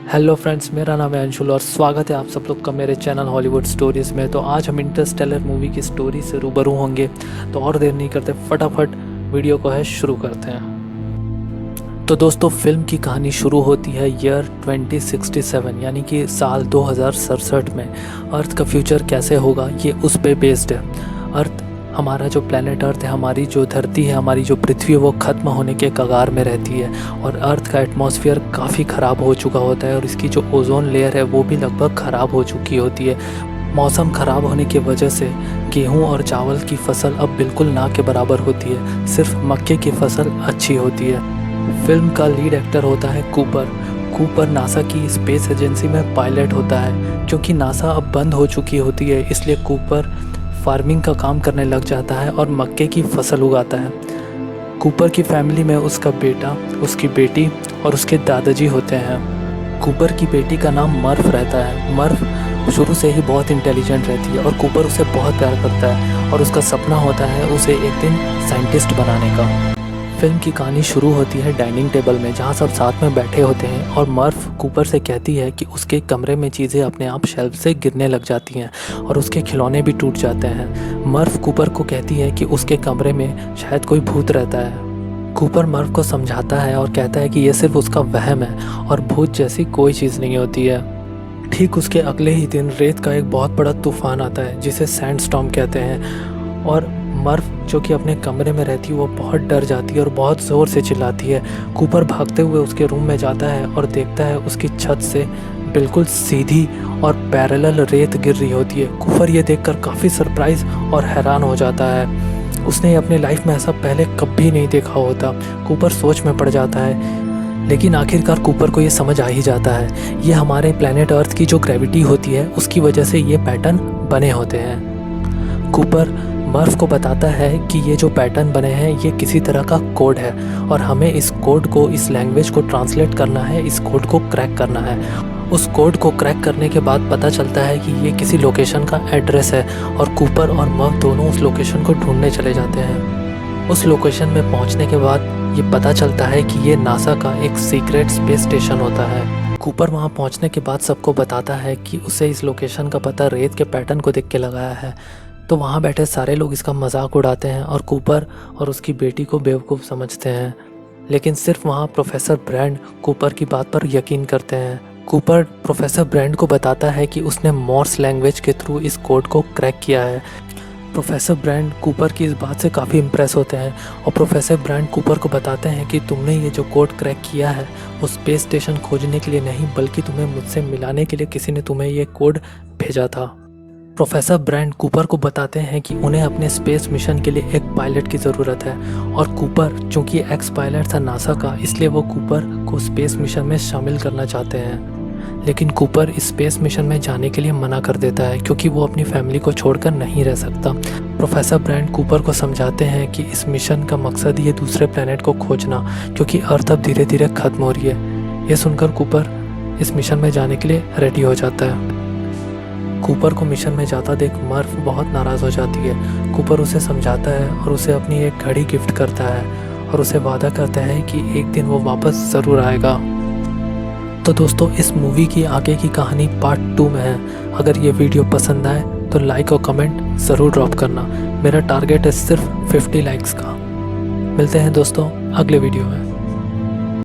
Hello friends, मेरा नाम है अंशुल और स्वागत है आप सब लोग का मेरे चैनल हॉलीवुड स्टोरीज़ में। तो आज हम इंटरस्टेलर मूवी की स्टोरी से रूबरू होंगे। तो और देर नहीं करते, फटाफट वीडियो को है शुरू करते हैं। तो दोस्तों, फिल्म की कहानी शुरू होती है ईयर 2067 यानी कि साल 2067 में। अर्थ का फ्यूचर कैसे होगा ये उस पे बेस्ड है। अर्थ, हमारा जो प्लेनेट अर्थ है, हमारी जो धरती है, हमारी जो पृथ्वी है, वो ख़त्म होने के कगार में रहती है और अर्थ का एटमॉस्फेयर काफ़ी ख़राब हो चुका होता है और इसकी जो ओजोन लेयर है वो भी लगभग ख़राब हो चुकी होती है। मौसम ख़राब होने की वजह से गेहूं और चावल की फसल अब बिल्कुल ना के बराबर होती है, सिर्फ मक्के की फसल अच्छी होती है। फिल्म का लीड एक्टर होता है कूपर। कूपर नासा की स्पेस एजेंसी में पायलट होता है। क्योंकि नासा अब बंद हो चुकी होती है, इसलिए कूपर फार्मिंग का काम करने लग जाता है और मक्के की फसल उगाता है। कूपर की फैमिली में उसका बेटा, उसकी बेटी और उसके दादाजी होते हैं। कूपर की बेटी का नाम मर्फ रहता है। मर्फ शुरू से ही बहुत इंटेलिजेंट रहती है और कूपर उसे बहुत प्यार करता है और उसका सपना होता है उसे एक दिन साइंटिस्ट बनाने का। फिल्म की कहानी शुरू होती है डाइनिंग टेबल में, जहाँ सब साथ में बैठे होते हैं और मर्फ कूपर से कहती है कि उसके कमरे में चीज़ें अपने आप शेल्फ से गिरने लग जाती हैं और उसके खिलौने भी टूट जाते हैं। मर्फ कूपर को कहती है कि उसके कमरे में शायद कोई भूत रहता है। कूपर मर्फ को समझाता है और कहता है कि यह सिर्फ उसका वहम है और भूत जैसी कोई चीज़ नहीं होती है। ठीक उसके अगले ही दिन रेत का एक बहुत बड़ा तूफान आता है जिसे सैंडस्टॉर्म कहते हैं और मर्फ जो कि अपने कमरे में रहती है वो बहुत डर जाती है और बहुत ज़ोर से चिल्लाती है। कूपर भागते हुए उसके रूम में जाता है और देखता है उसकी छत से बिल्कुल सीधी और पैरेलल रेत गिर रही होती है। कूपर ये देखकर काफ़ी सरप्राइज और हैरान हो जाता है। उसने अपने लाइफ में ऐसा पहले कभी नहीं देखा होता। कूपर सोच में पड़ जाता है, लेकिन आखिरकार कूपर को ये समझ आ ही जाता है ये हमारे प्लेनेट अर्थ की जो ग्रेविटी होती है उसकी वजह से ये पैटर्न बने होते हैं। कूपर मर्फ को बताता है कि ये जो पैटर्न बने हैं ये किसी तरह का कोड है और हमें इस कोड को, इस लैंग्वेज को ट्रांसलेट करना है, इस कोड को क्रैक करना है। उस कोड को क्रैक करने के बाद पता चलता है कि ये किसी लोकेशन का एड्रेस है और कूपर और मर्फ दोनों उस लोकेशन को ढूंढने चले जाते हैं। उस लोकेशन में पहुंचने के बाद ये पता चलता है कि ये नासा का एक सीक्रेट स्पेस स्टेशन होता है। कूपर वहां पहुंचने के बाद सबको बताता है कि उसे इस लोकेशन का पता रेत के पैटर्न को देख के लगाया है। तो वहाँ बैठे सारे लोग इसका मजाक उड़ाते हैं और कूपर और उसकी बेटी को बेवकूफ़ समझते हैं, लेकिन सिर्फ वहाँ प्रोफेसर ब्रैंड कूपर की बात पर यकीन करते हैं। कूपर प्रोफेसर ब्रैंड को बताता है कि उसने मॉर्स लैंग्वेज के थ्रू इस कोड को क्रैक किया है। प्रोफेसर ब्रैंड कूपर की इस बात से काफ़ी इम्प्रेस होते हैं और प्रोफेसर ब्रैंड कूपर को बताते हैं कि तुमने ये जो कोड क्रैक किया है वो स्पेस स्टेशन खोजने के लिए नहीं, बल्कि तुम्हें मुझसे मिलाने के लिए किसी ने तुम्हें ये कोड भेजा था। प्रोफेसर ब्रैंड कूपर को बताते हैं कि उन्हें अपने स्पेस मिशन के लिए एक पायलट की ज़रूरत है और कूपर चूंकि एक्स पायलट था नासा का, इसलिए वो कूपर को स्पेस मिशन में शामिल करना चाहते हैं। लेकिन कूपर इस स्पेस मिशन में जाने के लिए मना कर देता है क्योंकि वो अपनी फैमिली को छोड़कर नहीं रह सकता। प्रोफेसर ब्रैंड कूपर को समझाते हैं कि इस मिशन का मकसद ये दूसरे प्लेनेट को खोजना, क्योंकि अर्थ अब धीरे धीरे ख़त्म हो रही है। ये सुनकर कूपर इस मिशन में जाने के लिए रेडी हो जाता है। कूपर को मिशन में जाता देख मर्फ बहुत नाराज़ हो जाती है। कूपर उसे समझाता है और उसे अपनी एक घड़ी गिफ्ट करता है और उसे वादा करता है कि एक दिन वो वापस ज़रूर आएगा। तो दोस्तों, इस मूवी की आगे की कहानी पार्ट 2 में है। अगर ये वीडियो पसंद आए तो लाइक और कमेंट ज़रूर ड्रॉप करना। मेरा टारगेट है सिर्फ 50 लाइक्स का। मिलते हैं दोस्तों अगले वीडियो में।